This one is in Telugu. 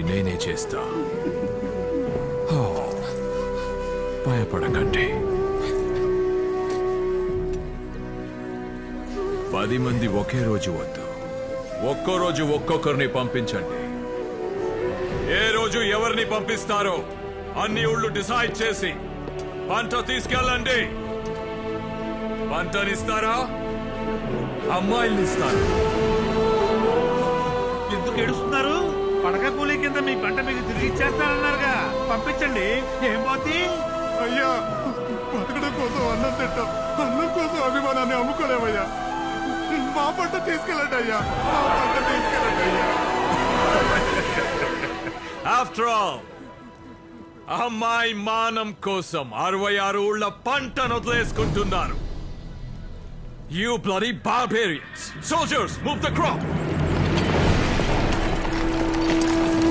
నేనే చేస్తా. భయపడకండి. 10 మంది ఒకే రోజు వద్దు. ఒక్కో రోజు ఒక్కొక్కరిని పంపించండి. ఏ రోజు ఎవరిని పంపిస్తారో అన్ని ఊళ్ళు డిసైడ్ చేసి పంట తీసుకెళ్ళండి. పంటనిస్తారా, అమ్మాయిల్నిస్తారా? ఎందుకు ఏడుస్తున్నారు? పడక కూలీ కింద మీ పంట మీకు తిరిగి ఇచ్చేస్తానన్నారుగా, పంపించండి. ఏం పోతే అయ్యా, బతకడం కోసం అన్నం తింటాం, అన్నం కోసం అభిమానాన్ని అమ్ముకోలేమయ్యా. మా పంట తీసుకెళ్ళండి అయ్యా, మా పంట తీసుకెళ్ళండి అయ్యా. ఆఫ్టర్ ఆల్ అమ్మాయి మానం కోసం 66 ఊళ్ళ పంటను వదిలేసుకుంటున్నారు. You bloody barbarians! Soldiers, move the crop!